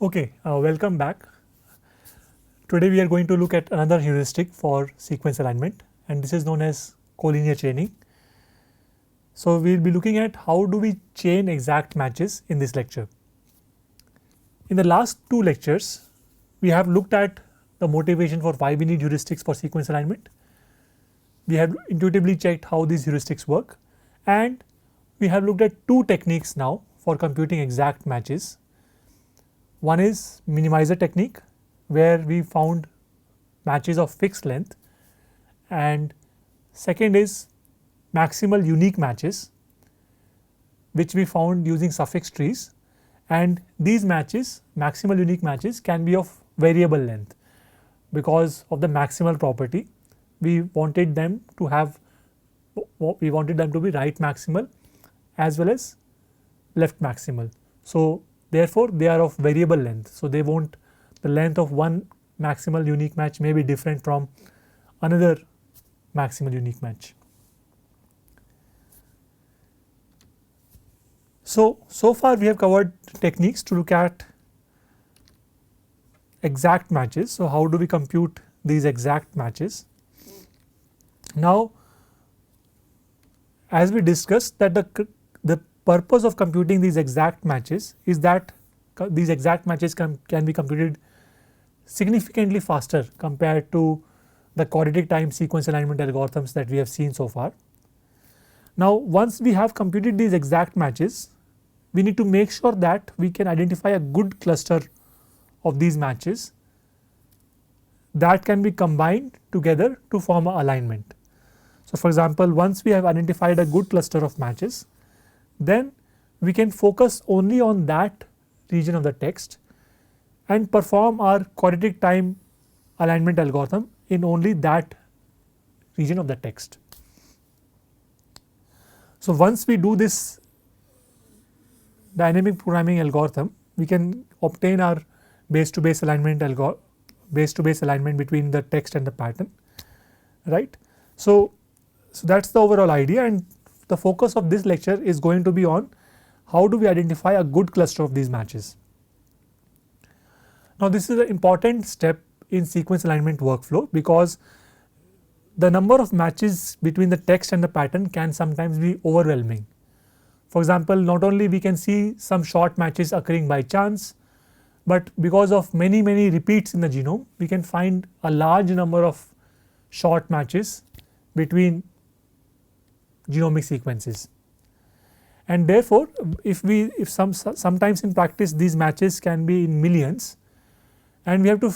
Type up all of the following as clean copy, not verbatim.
Okay, welcome back. Today we are going to look at another heuristic for sequence alignment, and this is known as collinear chaining. So we will be looking at how do we chain exact matches in this lecture. In the last two lectures, we have looked at the motivation for why we need heuristics for sequence alignment. We have intuitively checked how these heuristics work, and we have looked at two techniques now for computing exact matches. One is minimizer technique, where we found matches of fixed length, and second is maximal unique matches, which we found using suffix trees, and these matches, maximal unique matches, can be of variable length because of the maximal property. We wanted them to be right maximal as well as left maximal. So therefore they are of variable length, so they won't, the length of one maximal unique match may be different from another maximal unique match. So far we have covered techniques to look at exact matches. So how do we compute these exact matches? Now, as we discussed, that the purpose of computing these exact matches is that these exact matches can be computed significantly faster compared to the quadratic time sequence alignment algorithms that we have seen so far. Now, once we have computed these exact matches, we need to make sure that we can identify a good cluster of these matches that can be combined together to form an alignment. So for example, once we have identified a good cluster of matches, then we can focus only on that region of the text and perform our quadratic time alignment algorithm in only that region of the text. So once we do this dynamic programming algorithm, we can obtain our base to base alignment between the text and the pattern, right. So that is the overall idea, and the focus of this lecture is going to be on how do we identify a good cluster of these matches. Now this is an important step in sequence alignment workflow, because the number of matches between the text and the pattern can sometimes be overwhelming. For example, not only we can see some short matches occurring by chance, but because of many repeats in the genome, we can find a large number of short matches between genomic sequences. And therefore, if sometimes in practice these matches can be in millions, and we have to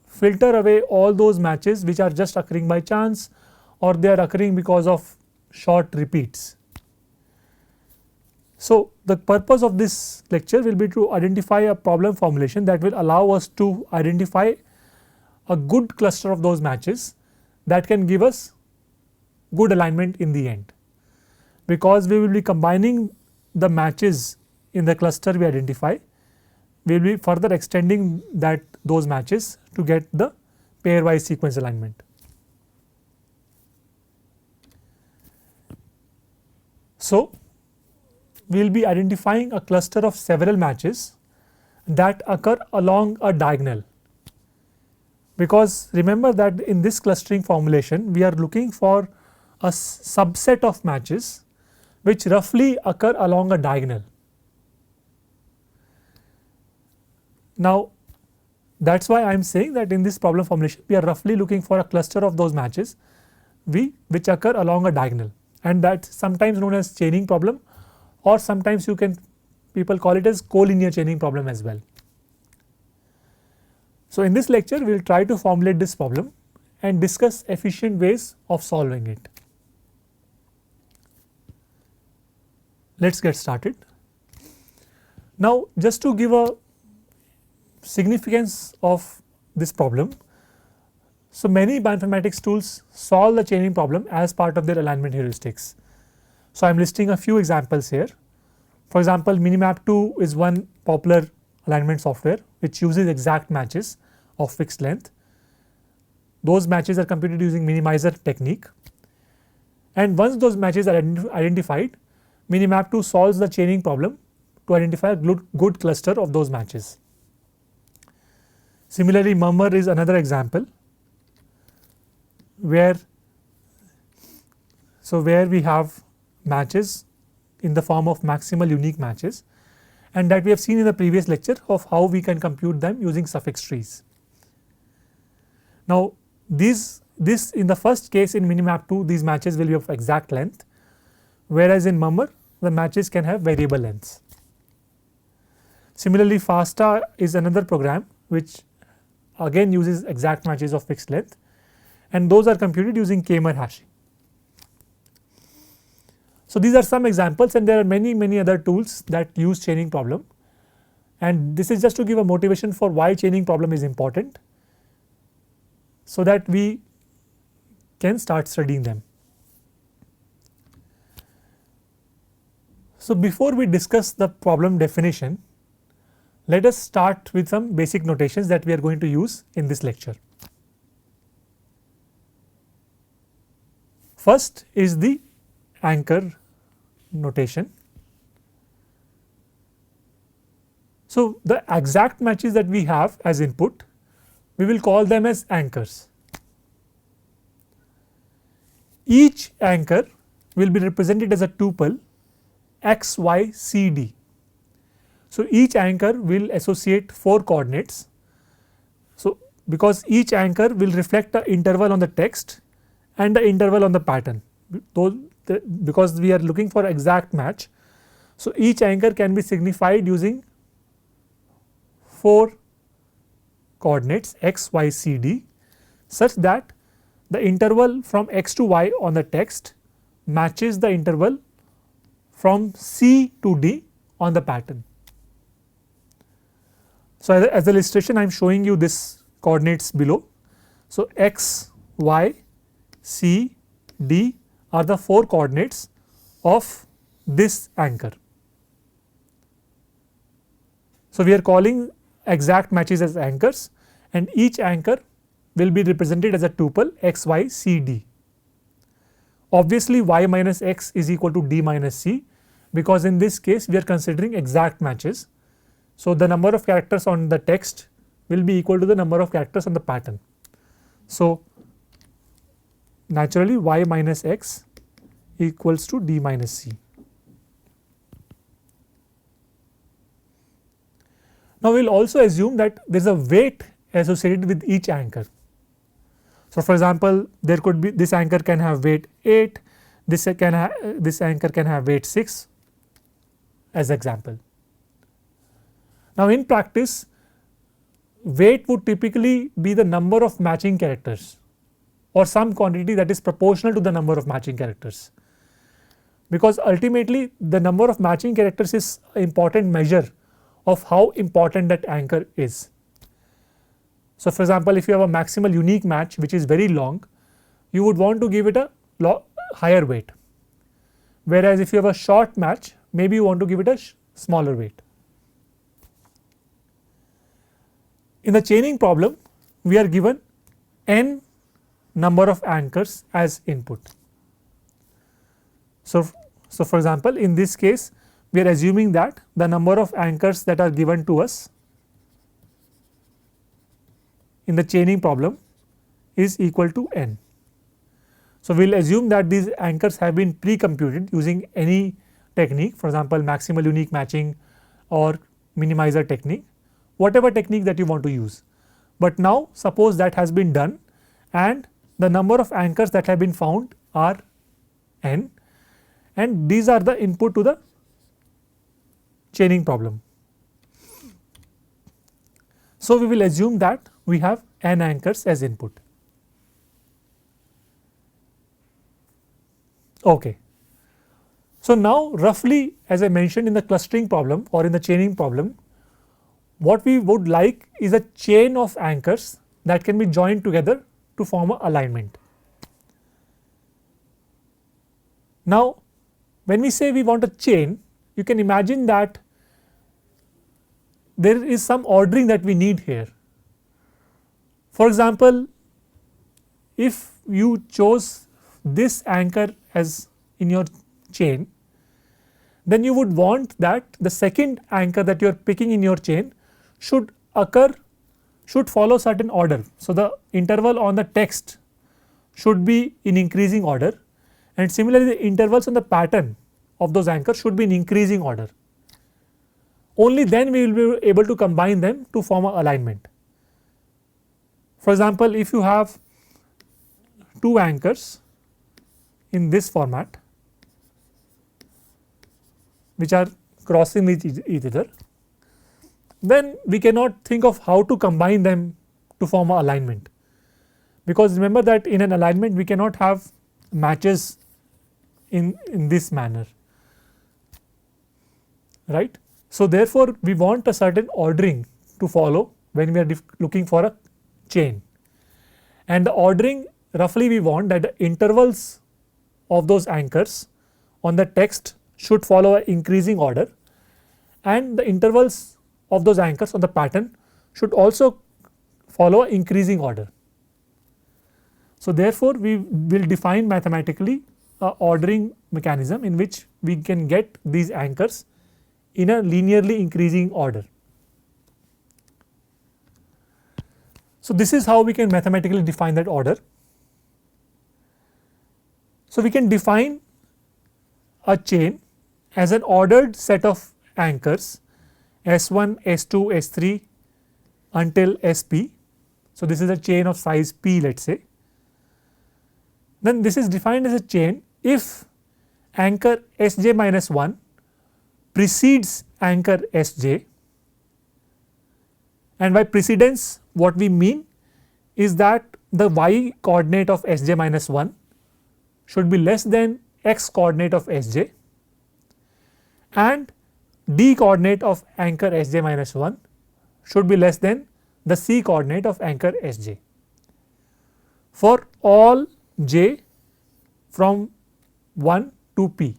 filter away all those matches which are just occurring by chance or they are occurring because of short repeats. So the purpose of this lecture will be to identify a problem formulation that will allow us to identify a good cluster of those matches that can give us good alignment in the end, because we will be combining the matches in the cluster we identify. We will be further extending those matches to get the pairwise sequence alignment. So we will be identifying a cluster of several matches that occur along a diagonal, because remember that in this clustering formulation we are looking for a subset of matches which roughly occur along a diagonal. Now that is why I am saying that in this problem formulation we are roughly looking for a cluster of those matches which occur along a diagonal, and that is sometimes known as chaining problem, or sometimes people call it as collinear chaining problem as well. So in this lecture we will try to formulate this problem and discuss efficient ways of solving it. Let us get started. Now just to give a significance of this problem, so many bioinformatics tools solve the chaining problem as part of their alignment heuristics. So I am listing a few examples here. For example, Minimap2 is one popular alignment software which uses exact matches of fixed length. Those matches are computed using minimizer technique, and once those matches are identified, Minimap2 solves the chaining problem to identify a good cluster of those matches. Similarly, murmur is another example where we have matches in the form of maximal unique matches, and that we have seen in the previous lecture of how we can compute them using suffix trees. Now, this in the first case in Minimap2 these matches will be of exact length, whereas in murmur the matches can have variable lengths. Similarly, FASTA is another program which again uses exact matches of fixed length, and those are computed using K-mer hashing. So, these are some examples, and there are many other tools that use chaining problem, and this is just to give a motivation for why chaining problem is important, so that we can start studying them. So, before we discuss the problem definition, let us start with some basic notations that we are going to use in this lecture. First is the anchor notation. So, the exact matches that we have as input, we will call them as anchors. Each anchor will be represented as a tuple x, y, c, d. So, each anchor will associate 4 coordinates. So, because each anchor will reflect the interval on the text and the interval on the pattern, because we are looking for exact match. So, each anchor can be signified using 4 coordinates x, y, c, d, such that the interval from x to y on the text matches the interval from c to d on the pattern. So, as an illustration I am showing you this coordinates below. So, x, y, c, d are the 4 coordinates of this anchor. So, we are calling exact matches as anchors, and each anchor will be represented as a tuple x, y, c, d. Obviously, y minus x is equal to d minus c, because in this case we are considering exact matches. So, the number of characters on the text will be equal to the number of characters on the pattern. So, naturally y minus x equals to d minus c. Now, we will also assume that there is a weight associated with each anchor. So, for example, there could be this anchor can have weight 8, this anchor can have weight 6 as example. Now, in practice weight would typically be the number of matching characters or some quantity that is proportional to the number of matching characters, because ultimately the number of matching characters is an important measure of how important that anchor is. So, for example, if you have a maximal unique match which is very long, you would want to give it a higher weight, whereas if you have a short match, maybe you want to give it a smaller weight. In the chaining problem, we are given n number of anchors as input. So, for example, in this case we are assuming that the number of anchors that are given to us in the chaining problem is equal to n. So, we will assume that these anchors have been pre-computed using any technique, for example, maximal unique matching or minimizer technique, whatever technique that you want to use. But now suppose that has been done and the number of anchors that have been found are n, and these are the input to the chaining problem. So, we will assume that we have n anchors as input. Okay. So, now roughly as I mentioned in the clustering problem or in the chaining problem, what we would like is a chain of anchors that can be joined together to form a alignment. Now, when we say we want a chain, you can imagine that there is some ordering that we need here. For example, if you chose this anchor as in your chain, then you would want that the second anchor that you are picking in your chain should should follow certain order. So, the interval on the text should be in increasing order, and similarly the intervals on the pattern of those anchors should be in increasing order. Only then we will be able to combine them to form a alignment. For example, if you have two anchors in this format which are crossing with each other, then we cannot think of how to combine them to form a alignment, because remember that in an alignment we cannot have matches in this manner, right. So, therefore, we want a certain ordering to follow when we are looking for a chain, and the ordering roughly we want that the intervals of those anchors on the text should follow an increasing order, and the intervals of those anchors on the pattern should also follow an increasing order. So, therefore, we will define mathematically a ordering mechanism in which we can get these anchors in a linearly increasing order. So, this is how we can mathematically define that order. So, we can define a chain as an ordered set of anchors S1, S2, S3 until Sp. So, this is a chain of size p, let us say. Then this is defined as a chain if anchor Sj minus 1 precedes anchor Sj, and by precedence what we mean is that the y coordinate of Sj minus 1 should be less than x coordinate of Sj, and d coordinate of anchor Sj minus 1 should be less than the c coordinate of anchor Sj for all j from 1 to p.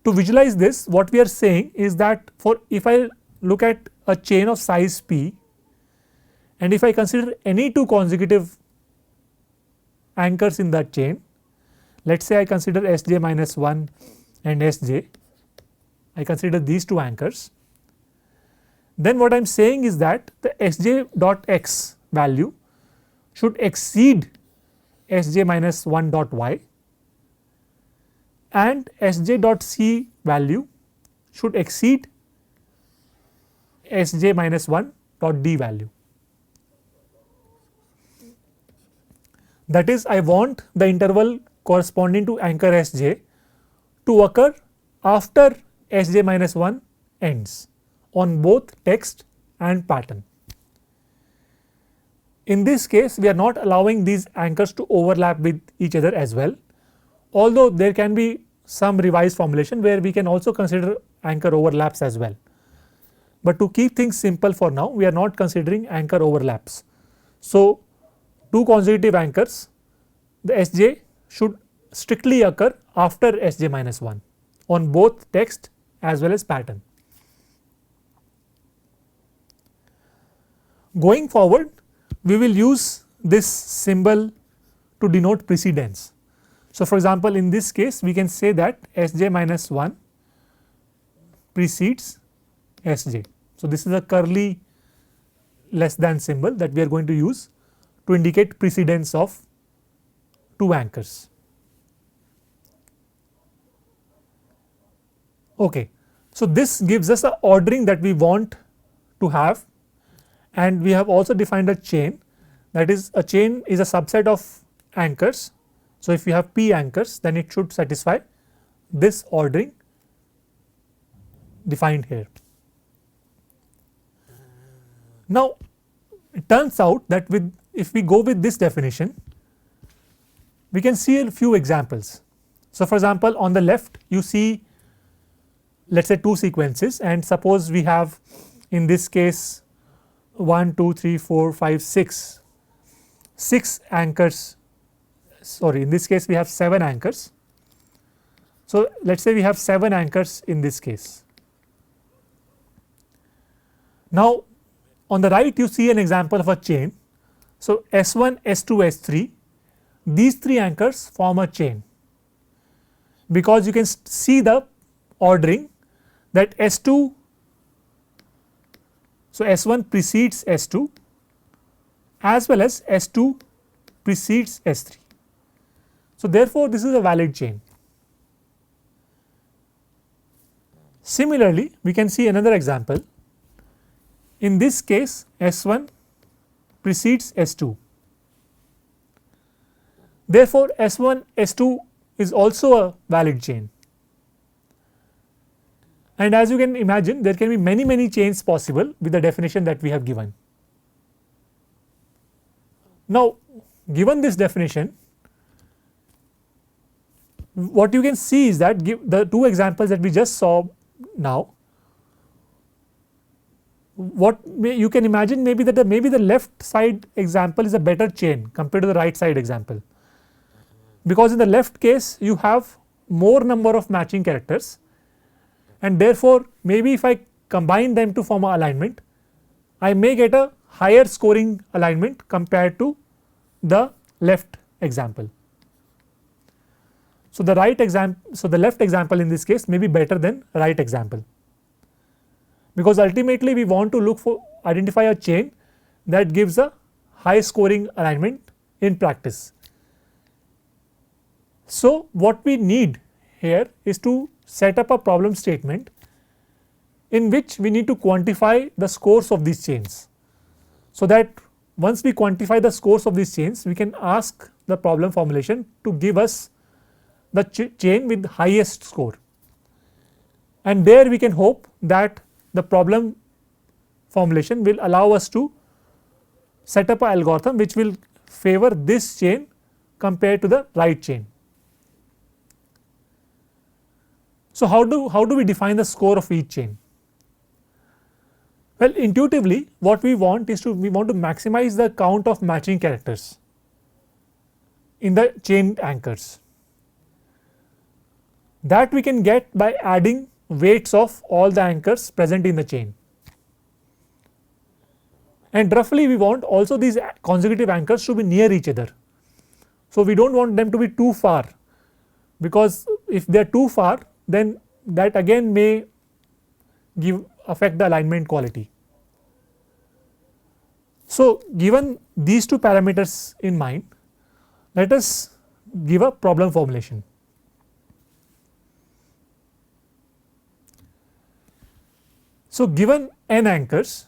To visualize this, what we are saying is that for if I look at a chain of size p, and if I consider any two consecutive anchors in that chain, let us say I consider Sj minus 1 and Sj, I consider these two anchors, then what I am saying is that the Sj dot x value should exceed Sj minus 1 dot y, and Sj dot c value should exceed Sj minus 1 dot d value. That is, I want the interval corresponding to anchor Sj to occur after Sj minus 1 ends on both text and pattern. In this case, we are not allowing these anchors to overlap with each other as well, although there can be some revised formulation where we can also consider anchor overlaps as well. But to keep things simple for now, we are not considering anchor overlaps. So, two consecutive anchors, the Sj should strictly occur after Sj minus 1 on both text as well as pattern. Going forward, we will use this symbol to denote precedence. So, for example, in this case we can say that Sj minus 1 precedes Sj. So, this is a curly less than symbol that we are going to use to indicate precedence of two anchors. Okay. So, this gives us a ordering that we want to have, and we have also defined a chain, that is a chain is a subset of anchors. So, if you have p anchors, then it should satisfy this ordering defined here. Now, it turns out that if we go with this definition, we can see a few examples. So, for example, on the left you see, let us say, two sequences, and suppose we have in this case 1, 2, 3, 4, 5, 6 anchors, sorry, in this case we have 7 anchors. So, let us say we have 7 anchors in this case. Now, on the right you see an example of a chain. So, S1, S2, S3, these 3 anchors form a chain, because you can see the ordering that S2 So, S1 precedes S2 as well as S2 precedes S3. So, therefore, this is a valid chain. Similarly, we can see another example. In this case, S1 precedes S2. Therefore, S1 S2 is also a valid chain. And as you can imagine, there can be many chains possible with the definition that we have given. Now, given this definition, what you can see is that the two examples that we just saw now, what you can imagine maybe that maybe the left side example is a better chain compared to the right side example, because in the left case you have more number of matching characters, and therefore, maybe if I combine them to form an alignment, I may get a higher scoring alignment compared to the left example. So, the left example in this case may be better than right example, because ultimately we want to identify a chain that gives a high scoring alignment in practice. So, what we need here is to set up a problem statement in which we need to quantify the scores of these chains, so that once we quantify the scores of these chains, we can ask the problem formulation to give us the chain with highest score, and there we can hope that the problem formulation will allow us to set up an algorithm which will favor this chain compared to the right chain. So, how do we define the score of each chain? Well, intuitively what we want is we want to maximize the count of matching characters in the chain anchors. That we can get by adding weights of all the anchors present in the chain, and roughly we want also these consecutive anchors to be near each other. So, we do not want them to be too far, because if they are too far, then that again may affect the alignment quality. So, given these two parameters in mind, let us give a problem formulation. So, given n anchors,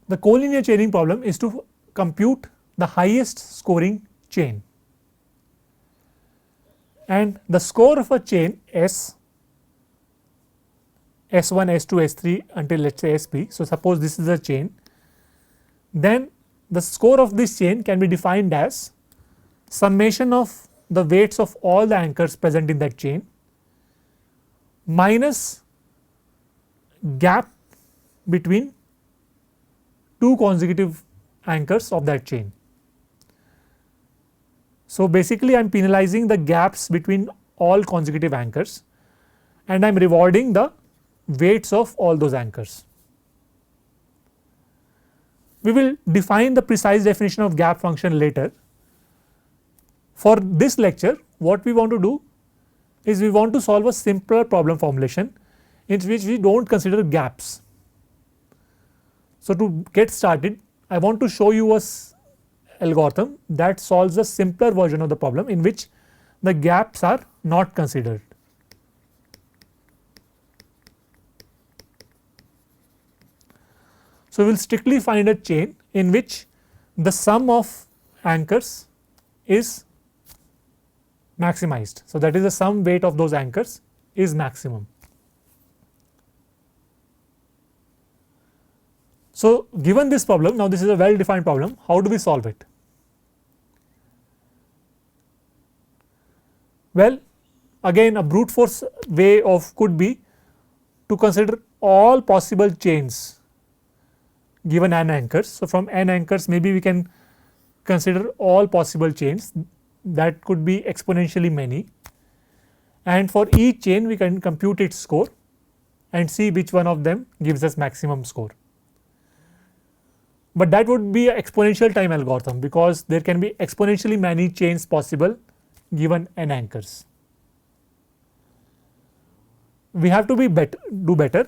the collinear chaining problem is to compute the highest scoring chain, and the score of a chain S, S1, S2, S3 until let us say Sp. So, suppose this is a chain, then the score of this chain can be defined as summation of the weights of all the anchors present in that chain minus gap between two consecutive anchors of that chain. So, basically I am penalizing the gaps between all consecutive anchors, and I am rewarding the weights of all those anchors. We will define the precise definition of gap function later. For this lecture, what we want to do is we want to solve a simpler problem formulation in which we do not consider gaps. So, to get started, I want to show you a algorithm that solves a simpler version of the problem in which the gaps are not considered. So, we will strictly find a chain in which the sum of anchors is maximized. So, that is the sum weight of those anchors is maximum. So, given this problem, now this is a well defined problem, how do we solve it? Well, again a brute force way of could be to consider all possible chains given n anchors. So, from n anchors maybe we can consider all possible chains, that could be exponentially many, and for each chain we can compute its score and see which one of them gives us maximum score. But that would be an exponential time algorithm, because there can be exponentially many chains possible given n anchors. We have to do better,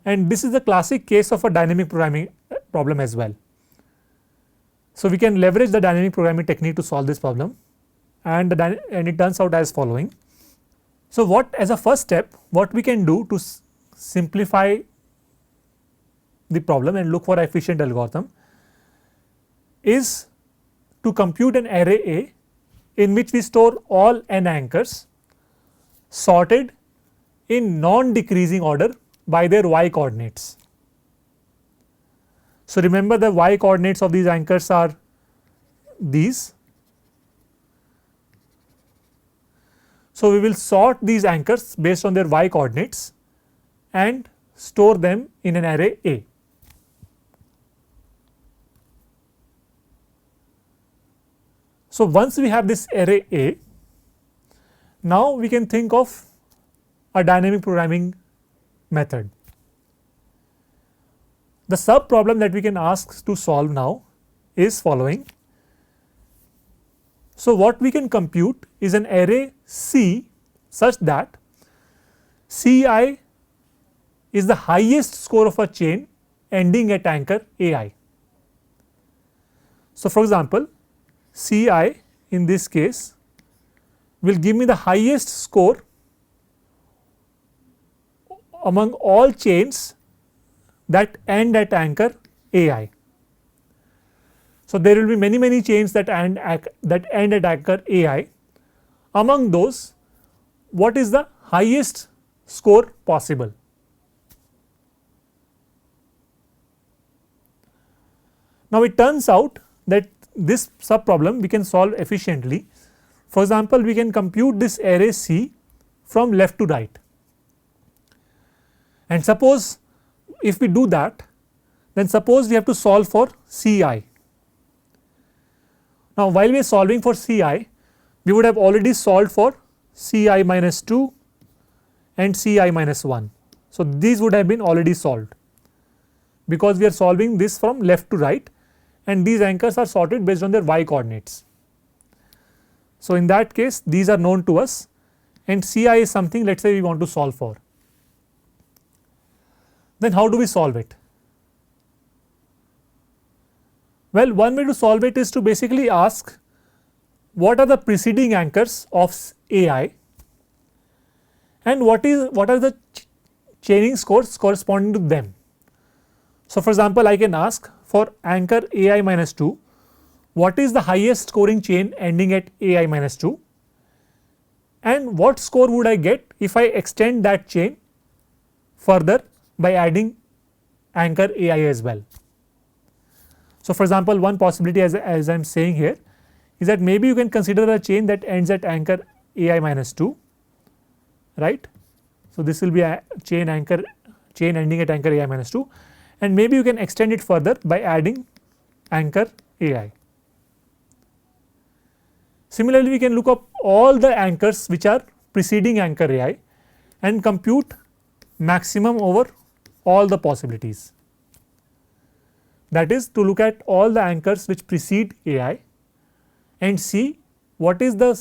and this is the classic case of a dynamic programming problem as well. So, we can leverage the dynamic programming technique to solve this problem, and it turns out as following. So, what as a first step, what we can do to simplify the problem and look for an efficient algorithm is to compute an array A in which we store all n anchors sorted in non-decreasing order by their y coordinates. So, remember the y coordinates of these anchors are these. So, we will sort these anchors based on their y coordinates and store them in an array A. So, once we have this array A, now we can think of a dynamic programming method. The sub problem that we can ask to solve now is following. So, what we can compute is an array C such that Ci is the highest score of a chain ending at anchor Ai. So, for example, Ci in this case will give me the highest score among all chains that end at anchor Ai. So, there will be many chains that end at anchor Ai. Among those, what is the highest score possible? Now, it turns out that this sub problem we can solve efficiently. For example, we can compute this array C from left to right, and suppose if we do that, then suppose we have to solve for Ci. Now, while we are solving for Ci, we would have already solved for Ci minus 2 and Ci minus 1. So, these would have been already solved because we are solving this from left to right, and these anchors are sorted based on their y coordinates. So, in that case these are known to us, and Ci is something let us say we want to solve for. Then how do we solve it? Well, one way to solve it is to basically ask what are the preceding anchors of Ai and what are the chaining scores corresponding to them. So, for example, I can ask for anchor Ai minus 2, what is the highest scoring chain ending at Ai minus 2, and what score would I get if I extend that chain further by adding anchor Ai as well. So, for example, one possibility as I am saying here is that maybe you can consider a chain that ends at anchor Ai minus 2, right. So, this will be a chain ending at anchor Ai minus 2, and maybe you can extend it further by adding anchor Ai. Similarly, we can look up all the anchors which are preceding anchor Ai and compute maximum over all the possibilities. That is to look at all the anchors which precede Ai and see what is the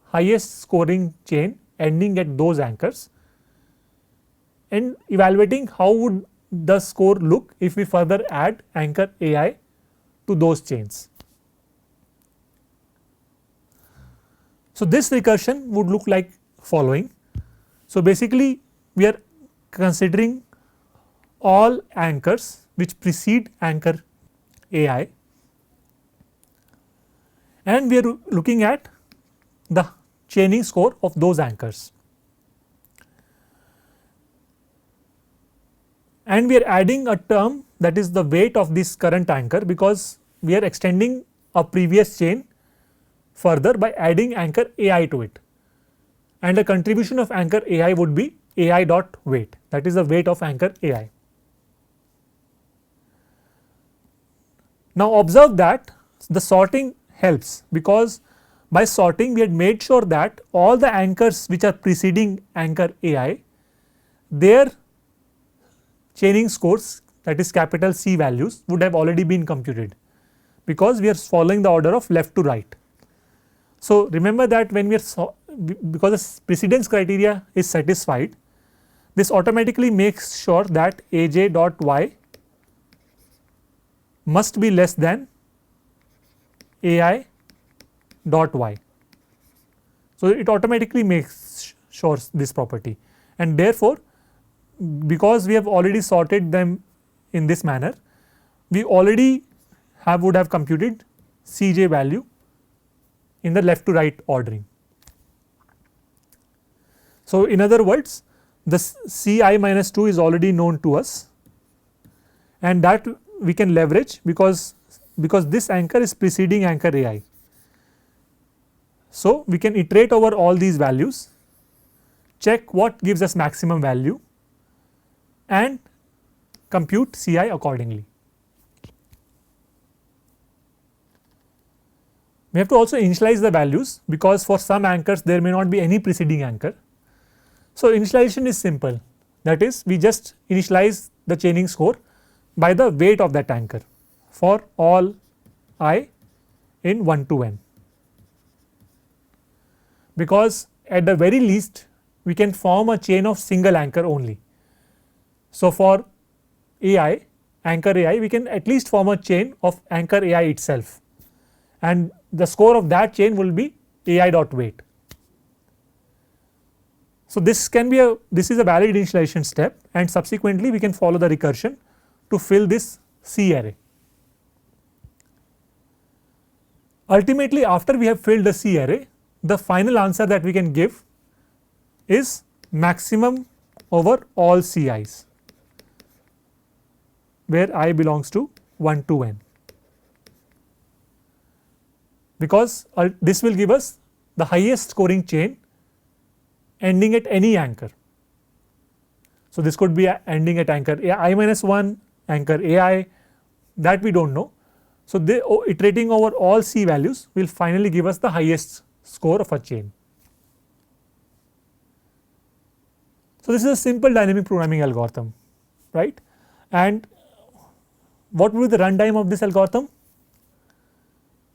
highest scoring chain ending at those anchors, and evaluating how would the score look if we further add anchor Ai to those chains. So, this recursion would look like following. So, basically we are considering all anchors which precede anchor Ai, and we are looking at the chaining score of those anchors, and we are adding a term that is the weight of this current anchor, because we are extending a previous chain further by adding anchor Ai to it, and the contribution of anchor Ai would be Ai dot weight, that is the weight of anchor Ai. Now, observe that the sorting helps, because by sorting we had made sure that all the anchors which are preceding anchor Ai, their chaining scores, that is capital C values, would have already been computed, because we are following the order of left to right. So, remember that when we are because the precedence criteria is satisfied, this automatically makes sure that aj dot y must be less than ai dot y. So, it automatically makes sure this property, and therefore, because we have already sorted them in this manner, we already would have computed Cj value in the left to right ordering. So, in other words, the Ci minus 2 is already known to us, and that we can leverage because this anchor is preceding anchor Ai. So, we can iterate over all these values, check what gives us maximum value and compute Ci accordingly. We have to also initialize the values, because for some anchors there may not be any preceding anchor. So, initialization is simple, that is, we just initialize the chaining score by the weight of that anchor for all I in 1 to n, because at the very least we can form a chain of single anchor only. So, for Ai, anchor Ai, we can at least form a chain of anchor Ai itself, and the score of that chain will be Ai dot weight. So, this is a valid initialization step, and subsequently we can follow the recursion to fill this C array. Ultimately, after we have filled the C array, the final answer that we can give is maximum over all Ci's, where I belongs to 1 to n, because this will give us the highest scoring chain ending at any anchor. So, this could be ending at anchor I minus 1, anchor Ai, that we do not know. So, iterating over all C values will finally give us the highest score of a chain. So, this is a simple dynamic programming algorithm, right, and what will be the runtime of this algorithm?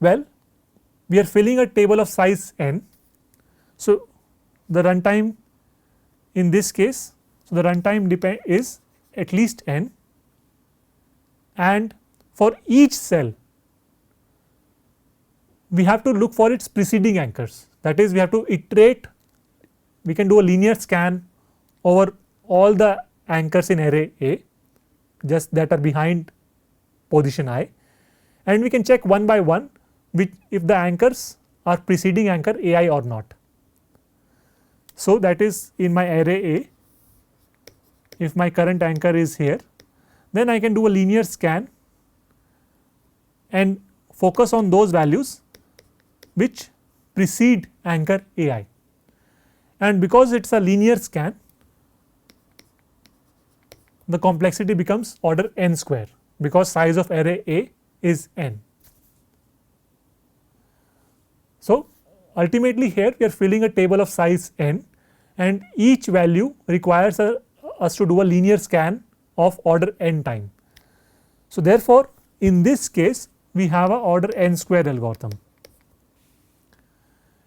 Well, we are filling a table of size n. So, the runtime in this case, so the runtime is at least n, and for each cell we have to look for its preceding anchors, that is, we have to iterate, we can do a linear scan over all the anchors in array A, just that are behind position I, and we can check one by one if the anchors are preceding anchor Ai or not. So, that is in my array A, if my current anchor is here, then I can do a linear scan and focus on those values which precede anchor Ai, and because it is a linear scan, the complexity becomes order n square, because size of array A is n. So, ultimately here we are filling a table of size n, and each value requires us to do a linear scan of order n time. So, therefore, in this case we have a order n square algorithm,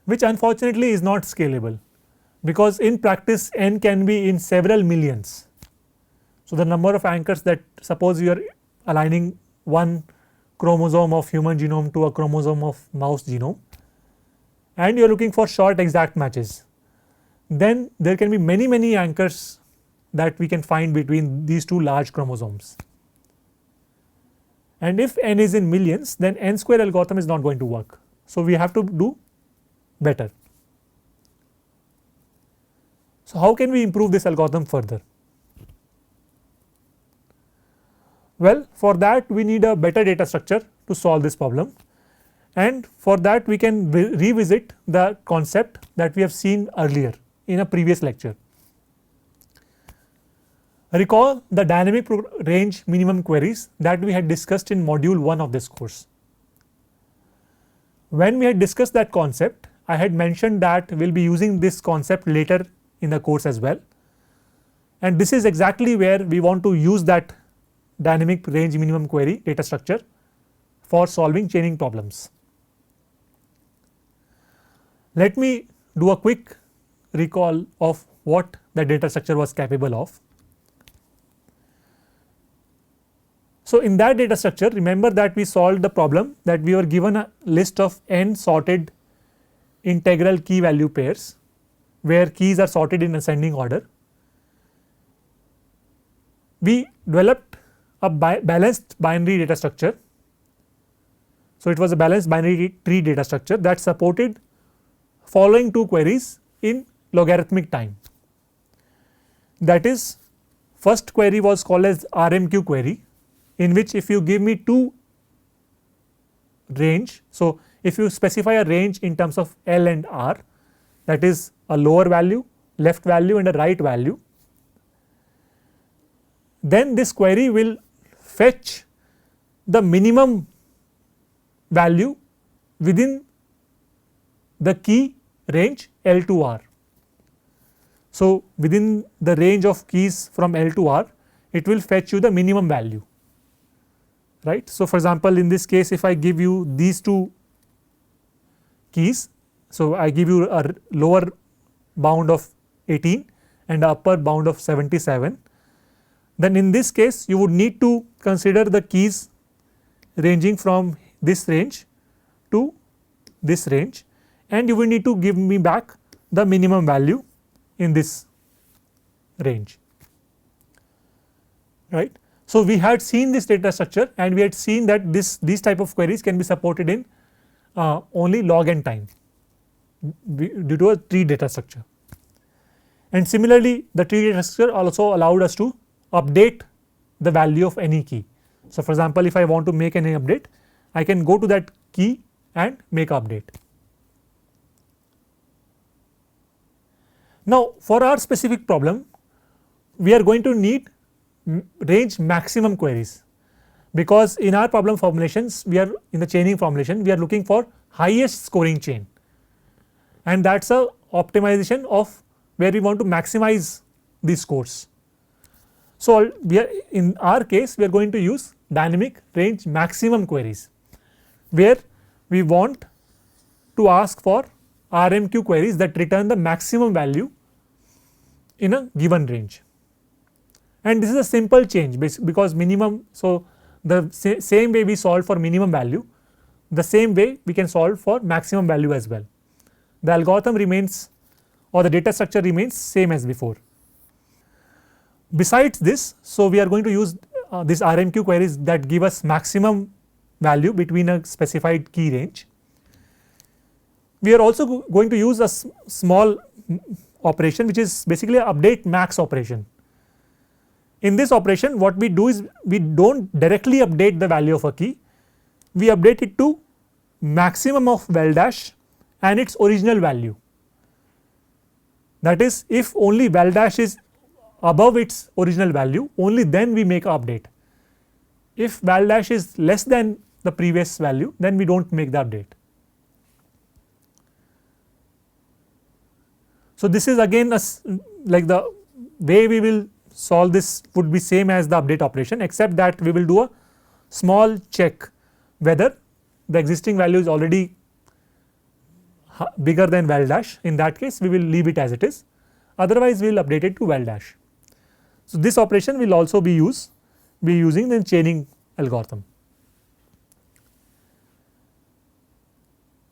which unfortunately is not scalable, because in practice n can be in several millions. So, the number of anchors, that suppose you are aligning one chromosome of human genome to a chromosome of mouse genome, and you are looking for short exact matches, then there can be many anchors that we can find between these two large chromosomes. And if n is in millions, then n square algorithm is not going to work. So, we have to do better. So, how can we improve this algorithm further? Well, for that we need a better data structure to solve this problem, and for that we can revisit the concept that we have seen earlier in a previous lecture. Recall the dynamic range minimum queries that we had discussed in module 1 of this course. When we had discussed that concept, I had mentioned that we will be using this concept later in the course as well, and this is exactly where we want to use that dynamic range minimum query data structure for solving chaining problems. Let me do a quick recall of what that data structure was capable of. So, in that data structure, remember that we solved the problem that we were given a list of n sorted integral key value pairs, where keys are sorted in ascending order. We developed a balanced binary data structure. So, it was a balanced binary tree data structure that supported following two queries in logarithmic time. That is, first query was called as RMQ query, in which if you give me two range. So, if you specify a range in terms of L and R, that is a lower value, left value and a right value, then this query will fetch the minimum value within the key range L to R. So, within the range of keys from L to R, it will fetch you the minimum value, right. So, for example, in this case if I give you these two keys, so I give you a lower bound of 18 and a upper bound of 77, then in this case you would need to consider the keys ranging from this range to this range, and you will need to give me back the minimum value in this range, right. So, we had seen this data structure and we had seen that these type of queries can be supported in only log n time due to a tree data structure. And similarly, the tree data structure also allowed us to update the value of any key. So, for example, if I want to make any update, I can go to that key and make update. Now, for our specific problem, we are going to need range maximum queries, because in our problem formulations, we are in the chaining formulation, we are looking for highest scoring chain, and that is a optimization of where we want to maximize these scores. So, we are in our case we are going to use dynamic range maximum queries, where we want to ask for RMQ queries that return the maximum value in a given range. And this is a simple change because minimum. So, the same way we solve for minimum value, the same way we can solve for maximum value as well. The algorithm remains, or the data structure remains same as before. Besides this, so we are going to use these RMQ queries that give us maximum value between a specified key range. We are also going to use a small operation which is basically an update max operation. In this operation, what we do is we do not directly update the value of a key, we update it to maximum of val dash and its original value. That is, if only val dash is above its original value, only then we make a update. If val dash is less than the previous value, then we do not make the update. So, this is again like the way we will solve this would be same as the update operation, except that we will do a small check whether the existing value is already bigger than val dash. In that case, we will leave it as it is, otherwise we will update it to val dash. So, this operation will also be using the chaining algorithm.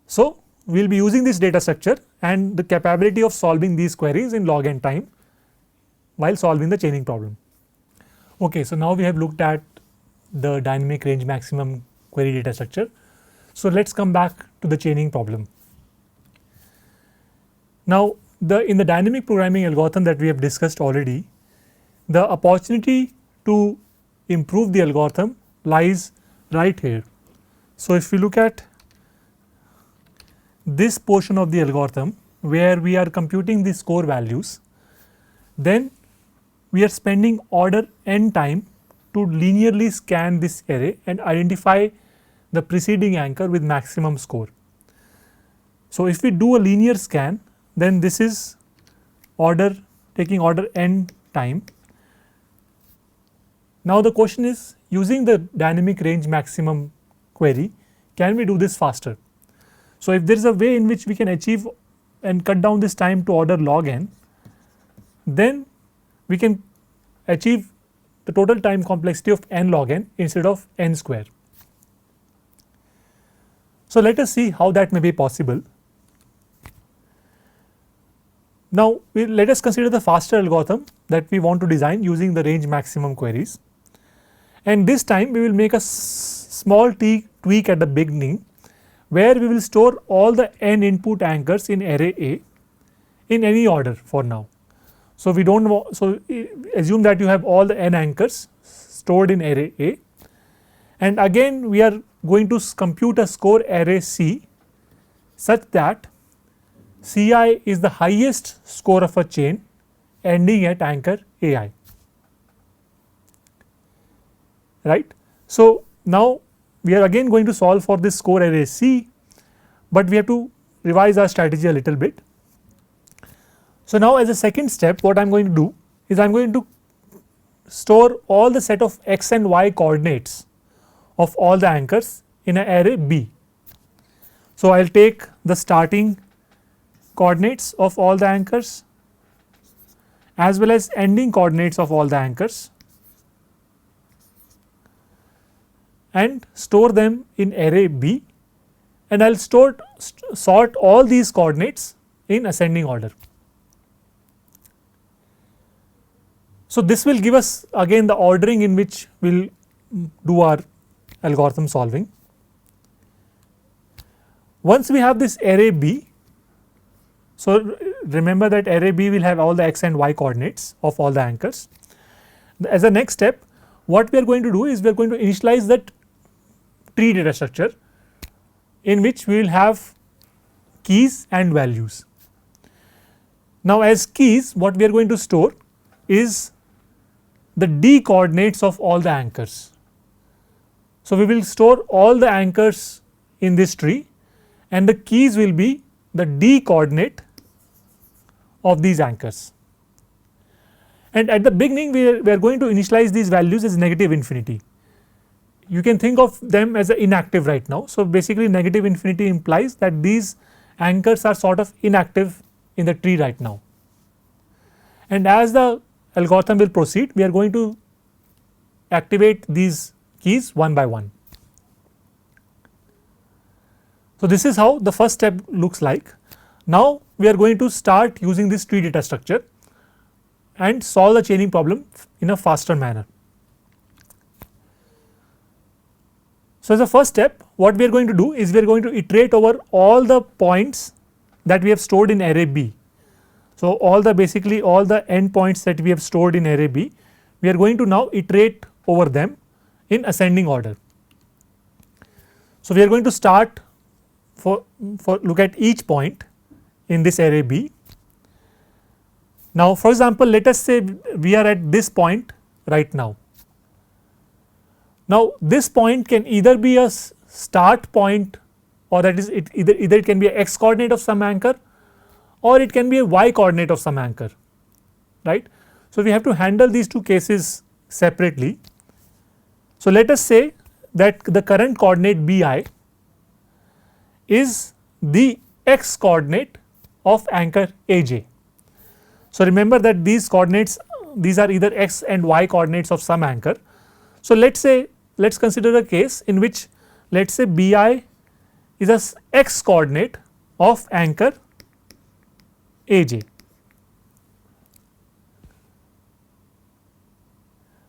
So, we will be using this data structure and the capability of solving these queries in log n time while solving the chaining problem. Okay, so now we have looked at the dynamic range maximum query data structure. So, let us come back to the chaining problem. Now, in the dynamic programming algorithm that we have discussed already, the opportunity to improve the algorithm lies right here. So, if we look at this portion of the algorithm where we are computing the score values, then we are spending order n time to linearly scan this array and identify the preceding anchor with maximum score. So, if we do a linear scan, then this is taking order n time. Now, the question is, using the dynamic range maximum query, can we do this faster? So, if there is a way in which we can achieve and cut down this time to order log n, then we can achieve the total time complexity of n log n instead of n square. So, let us see how that may be possible. Now, let us consider the faster algorithm that we want to design using the range maximum queries, and this time we will make a small tweak at the beginning, where we will store all the n input anchors in array A in any order for now. So, we do not assume that you have all the n anchors stored in array A, and again we are going to compute a score array C such that Ci is the highest score of a chain ending at anchor Ai, right. So, now we are again going to solve for this score array C, but we have to revise our strategy a little bit. So, now as a second step, what I am going to do is I am going to store all the set of x and y coordinates of all the anchors in an array B. So, I will take the starting coordinates of all the anchors as well as ending coordinates of all the anchors and store them in array B, and I will sort all these coordinates in ascending order. So, this will give us again the ordering in which we will do our algorithm solving. Once we have this array B, so remember that array B will have all the x and y coordinates of all the anchors. As a next step, what we are going to do is we are going to initialize that tree data structure in which we will have keys and values. Now, as keys, what we are going to store is the d coordinates of all the anchors. So, we will store all the anchors in this tree, and the keys will be the d coordinate of these anchors. And at the beginning we are going to initialize these values as negative infinity. You can think of them as inactive right now. So, basically negative infinity implies that these anchors are sort of inactive in the tree right now, and as the algorithm will proceed, we are going to activate these keys one by one. So, this is how the first step looks like. Now, we are going to start using this tree data structure and solve the chaining problem in a faster manner. So, as a first step, what we are going to do is we are going to iterate over all the points that we have stored in array B. So, all the basically all the endpoints that we have stored in array B, we are going to now iterate over them in ascending order. So, we are going to start for look at each point in this array B. Now, for example, let us say we are at this point right now. Now, this point can either be a start point, or that is either it can be a x coordinate of some anchor, or it can be a y coordinate of some anchor, right. So, we have to handle these two cases separately. So, let us say that the current coordinate Bi is the x coordinate of anchor Aj. So, remember that these coordinates, these are either x and y coordinates of some anchor. So, let us consider a case in which let us say Bi is a x coordinate of anchor Aj.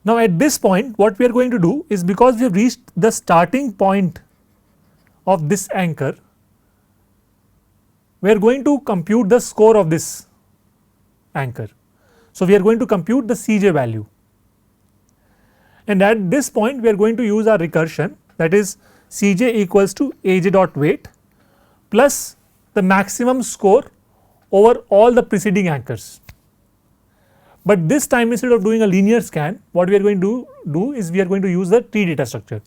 Now, at this point what we are going to do is, because we have reached the starting point of this anchor, we are going to compute the score of this anchor. So, we are going to compute the Cj value, and at this point we are going to use our recursion, that is Cj equals to Aj dot weight plus the maximum score over all the preceding anchors. But this time, instead of doing a linear scan, what we are going to do is we are going to use the tree data structure.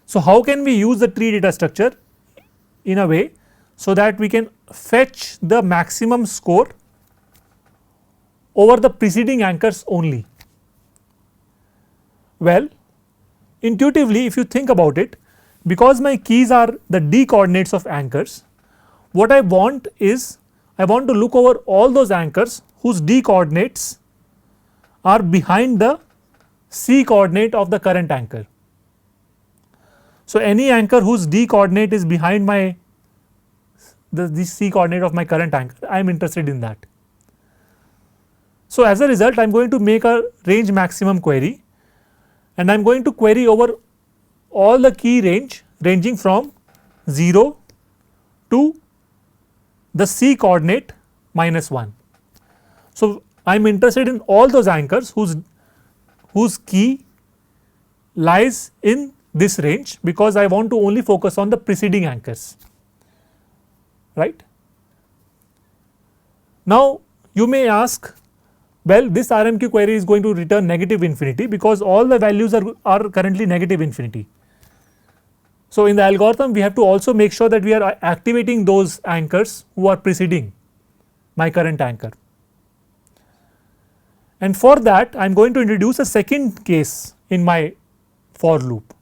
So, how can we use the tree data structure in a way so that we can fetch the maximum score over the preceding anchors only? Well, intuitively, if you think about it, because my keys are the d coordinates of anchors, what I want is I want to look over all those anchors whose d coordinates are behind the c coordinate of the current anchor. So, any anchor whose d coordinate is behind my the c coordinate of my current anchor, I am interested in that. So, as a result I am going to make a range maximum query, and I am going to query over all the key range ranging from 0 to the c coordinate minus 1. So, I am interested in all those anchors whose key lies in this range, because I want to only focus on the preceding anchors, right. Now, you may ask, well, this RMQ query is going to return negative infinity because all the values are currently negative infinity. So, in the algorithm we have to also make sure that we are activating those anchors who are preceding my current anchor. And for that I am going to introduce a second case in my for loop.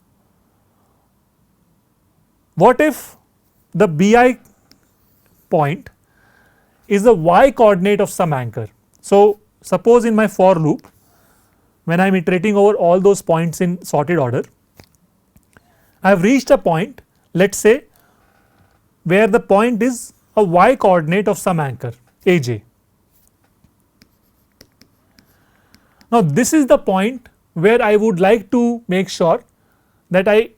What if the bi point is the y coordinate of some anchor? So, suppose in my for loop, when I am iterating over all those points in sorted order, I have reached a point, let us say, where the point is a y coordinate of some anchor aj. Now, this is the point where I would like to make sure that I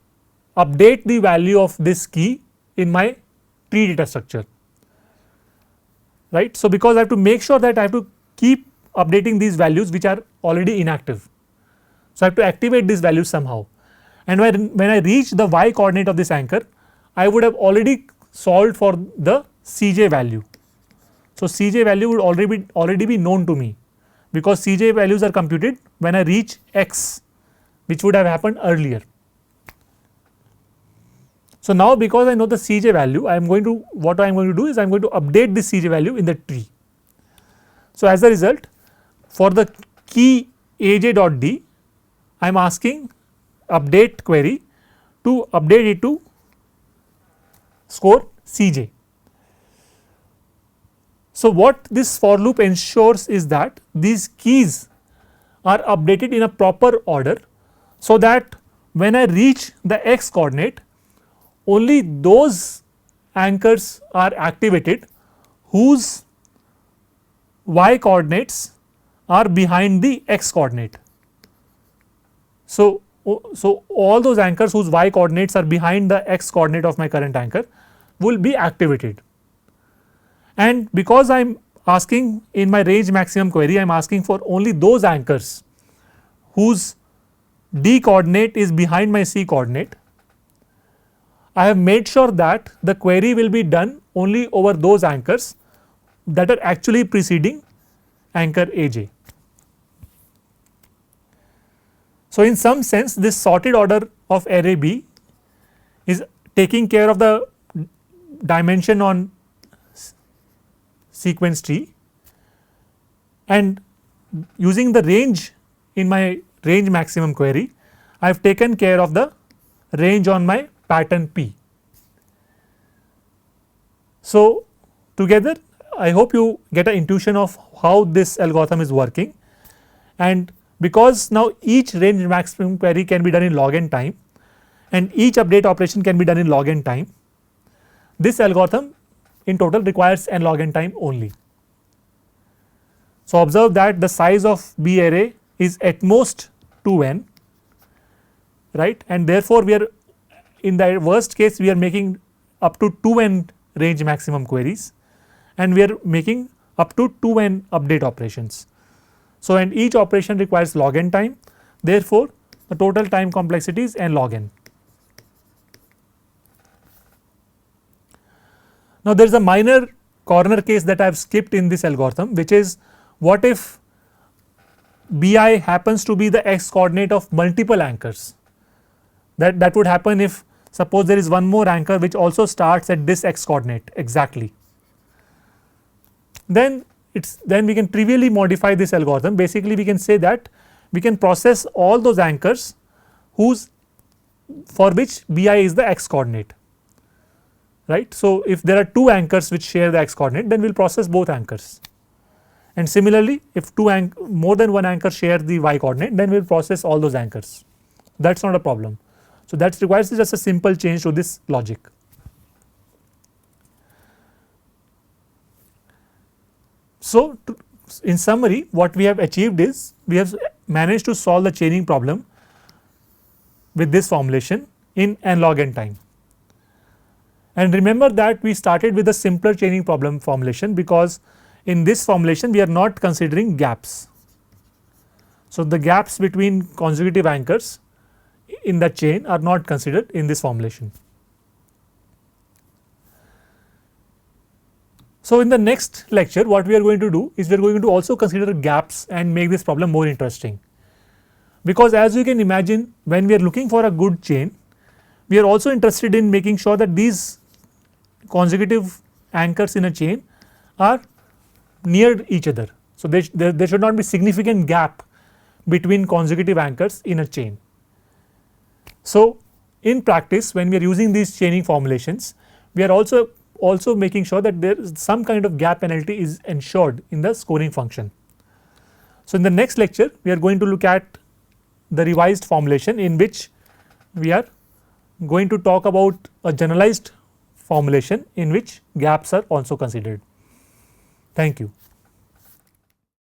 update the value of this key in my tree data structure, right. So, because I have to make sure that I have to keep updating these values which are already inactive. So, I have to activate these values somehow, and when I reach the y coordinate of this anchor, I would have already solved for the Cj value. So, Cj value would already be known to me, because Cj values are computed when I reach x, which would have happened earlier. So, now because I know the Cj value, what I am going to do is I am going to update this Cj value in the tree. So, as a result, for the key aj.d, I am asking update query to update it to score Cj. So, what this for loop ensures is that these keys are updated in a proper order, so that when I reach the x coordinate, only those anchors are activated whose y coordinates are behind the x coordinate. So, all those anchors whose y coordinates are behind the x coordinate of my current anchor will be activated. And because I am asking in my range maximum query, I am asking for only those anchors whose d coordinate is behind my c coordinate, I have made sure that the query will be done only over those anchors that are actually preceding anchor aj. So, in some sense this sorted order of array B is taking care of the dimension on sequence tree, and using the range in my range maximum query, I have taken care of the range on my pattern P. So, together I hope you get an intuition of how this algorithm is working, and because now each range maximum query can be done in log n time and each update operation can be done in log n time, this algorithm in total requires n log n time only. So, observe that the size of B array is at most 2n, right, and therefore, we are in the worst case we are making up to 2n range maximum queries, and we are making up to 2n update operations. So, and each operation requires log n time, therefore, the total time complexity is n log n. Now, there is a minor corner case that I have skipped in this algorithm, which is what if Bi happens to be the x coordinate of multiple anchors. That would happen if suppose there is one more anchor which also starts at this x coordinate exactly. Then we can trivially modify this algorithm. Basically, we can say that we can process all those anchors for which Bi is the x coordinate, right. So, if there are two anchors which share the x coordinate, then we will process both anchors, And similarly, if more than one anchor share the y coordinate, then we will process all those anchors. That is not a problem. So, that requires just a simple change to this logic. So, in summary, what we have achieved is we have managed to solve the chaining problem with this formulation in n log n time. And remember that we started with a simpler chaining problem formulation, because in this formulation we are not considering gaps. So, the gaps between consecutive anchors in the chain are not considered in this formulation. So, in the next lecture what we are going to do is we are going to also consider gaps and make this problem more interesting, because as you can imagine, when we are looking for a good chain, we are also interested in making sure that these consecutive anchors in a chain are near each other. So, there should not be significant gap between consecutive anchors in a chain. So, in practice, when we are using these chaining formulations, we are also making sure that there is some kind of gap penalty is ensured in the scoring function. So, in the next lecture we are going to look at the revised formulation, in which we are going to talk about a generalized formulation in which gaps are also considered. Thank you.